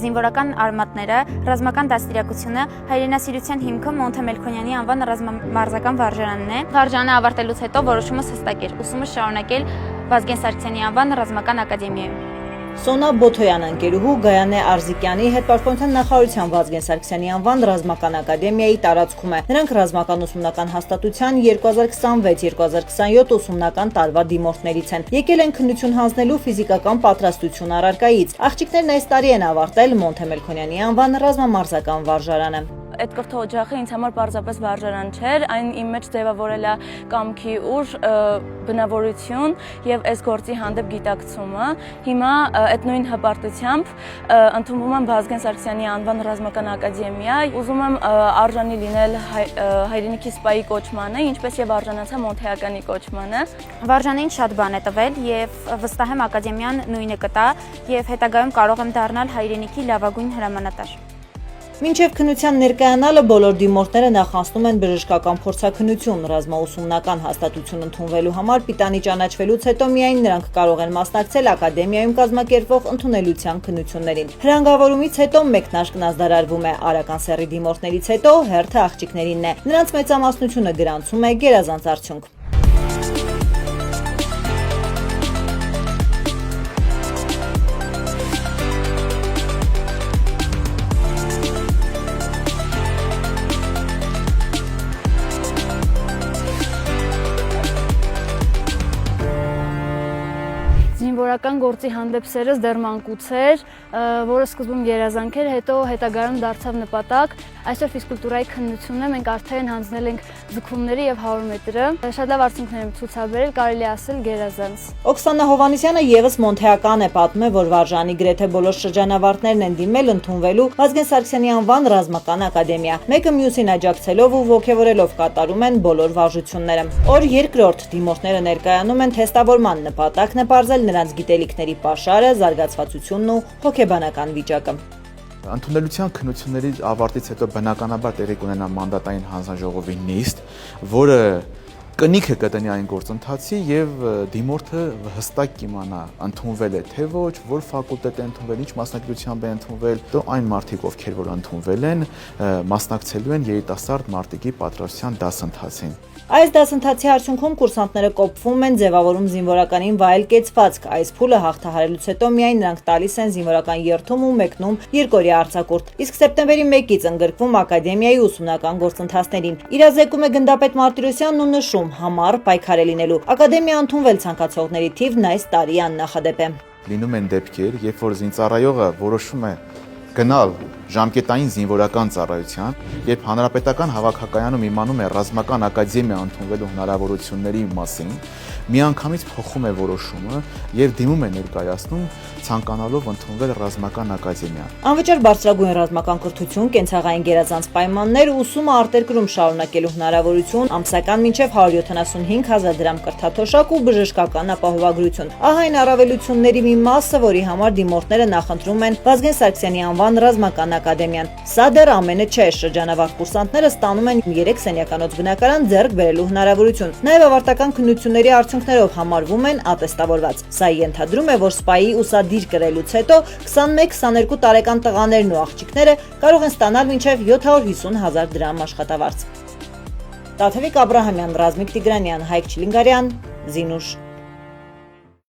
զինվորական արմատները, ռազմական դաստիարակությունը, հայրենասիրության հիմքը Մոնթե Մելքոնյանի անվան ռազմամարզական վարժարանն է։ Վարժարանը ավարտելուց հետո որոշումը հստակ էր՝ ուսումը շարունակել Վազգեն Սարգսյանի անվան ռազմական ակադեմիայում։ Սոնա Բոթոյան ընկերուհու Գայանե Արզիկյանի հետպաշտպանության նախարարության Վազգեն Սարգսյանի անվան ռազմական ակադեմիայի տարածքում է։ Նրանք ռազմական ուսումնական հաստատության 2026-2027 ուսումնական տարվա դիմորդներից են։ Եկել են քննություն հանձնելու ֆիզիկական պատրաստություն առարկայից։ Աղջիկներն այս տարի են ավարտել Մոնթե Մելքոնյանի անվան ռազմամարզական վարժարանը։ Այդ կրթ օջախը ինձ համար պարզապես վարժարան չէր, այն իմ մեջ ձևավորել է կամքի ուժ, բնավորություն եւ այս գործի հանդեպ գիտակցումը։ Հիմա այդ նույն հպարտությամբ ընդունվում եմ Վազգեն Սարգսյանի անվան ռազմական ակադեմիա, ուզում եմ արժանի լինել հայրենիքի սպայի կոչմանը, ինչպես եւ արժանացա Մոնթեականի կոչմանը։ Վարժանին շատ բան է տվել եւ վստահ եմ ակադեմիան նույնը կտա եւ հետագայում կարող եմ դառնալ հայրենիքի լավագույն հրամանատար։ Մինչև քննության ներկայանալը բոլոր դիմորդները նախանցնում են բժշկական փորձաքննություն, ռազմաուսումնական հաստատություն ընդունվելու համար պիտանի ճանաչվելուց հետո միայն նրանք կարող են մասնակցել ակադեմիայում կազմակերպվող ընդունելության քննություններին։ Հրանգավորումից հետո մեկնարկն ազդարարվում է, արական սեռի դիմորդներից հետո հերթը աղջիկներինն է։ Նրանց մեծամասնությունը գրանցում է գերազանց արդյունք։ Զինվորական գործի հանդեպ սերս դեռ մանկուց էր, որը սկզբում երազանք էր, հետո հետագայում դարձավ նպատակ։ Այսօր ֆիզկուլտուրայի քննությունն է, մենք արդեն հանձնել ենք ձգումների եւ 100 մետրը։ Շատ լավ արդյունքներ եմ ցուցաբերել, կարելի ասել գերազանց։ Օքսանա Հովհաննիսյանը եւս Մոնթեական է, պատմում է, որ վարժանի գրեթե բոլոր շրջանավարտներն են դիմել ընդունվելու Վազգեն Սարգսյանի անվան ռազմական ակադեմիա։ Մեկը մյուսին աջակցելով ու ոգևորելով կատարում են բոլոր վարժությունները։ Օր երկրորդ դիմորդները ներկայանում են թեստավորման նպատակն է բարձել նրանց գիտելիքների պաշարը, զարգացվածությունն ու հոգեբանական վիճակը։ Ընդունելության քննությունների ավարտից հետո բնականաբար տեղի կունենա մանդատային հանձնաժողովի նիստ, որը կնիքը կտնի այն գործընթացի եւ դիմորդը հստակ կիմանա ընդունվել է թե ոչ, որ ֆակուլտետ է ընդունվել, ինչ մասնագիտությամբ է ընդունվել, դու այն մարդիկ, ովքեր որ ընդունվել են, մասնակցելու են երիտասարդ մարտիկի պատրաստության դասընթացին։ Այս դասընթացի արդյունքում կուրսանտները կոփվում են, ձևավորում զինվորականին վայել կեցվածք։ Այս փուլը հաղթահարելուց հետո միայն նրանք տալիս են զինվորական երթում ու մեկնում երկօրյա արձակուրդ։ Իսկ սեպտեմբերի 1-ից ընդգրկվում ակադեմիայի ուսումնական գործընթացներին։ Իրազեկում է գնդապետ Մարտիրոսյանն ու նշում՝ համառ պայքար է լինելու։ Ակադեմիա ընդունվել ցանկացողների թիվն այս տարի աննախադեպ է։ Լինում են դեպքեր, երբ որ զինծառայողը որոշում է գնալ ժամկետային զինվորական ծառայության, երբ հանրապետական հավաքակայանում իմանում է ռազմական ակադեմիա ընդունվելու հնարավորությունների մասին, միանգամից փոխում է որոշումը եւ դիմում է ներկայացնում ցանկանալով ընդունվել ռազմական ակադեմիա։ Անվճար բարձրագույն ռազմական կրթություն, կենցաղային գերազանց պայմաններ, ուսումը արտերկրում շարունակելու հնարավորություն, ամսական մինչև 175,000 դրամ կրթաթոշակ ու բժշկական ապահովագրություն։ Ահա այն առավելությունների մի մասը, որի համար դիմորդները նախընտրում են Վազգեն Սարգսյանի անվան ռազմական ակադեմիան։ Սա դեռ ամենը չէ, շրջանավարտ կուրսանտները ստանում են 3 սենյականոց բնակարան ձեռք բերելու հնարավորություն։ Նաև ավարտական քննությունների արդյունքներով համարվում են ատեստավորված։ Սա ենթադրում է, որ սպայի ուսադիր կրելուց հետո 21-22 տարեկան տղաներն ու աղջիկները կարող են ստանալ մինչև 750,000 դրամ աշխատավարձ։ Տաթևիկ Աբրահամյան, Ռազմիկ Տիգրանյան, Հայկ Չիլինգարյան, Զինուշ։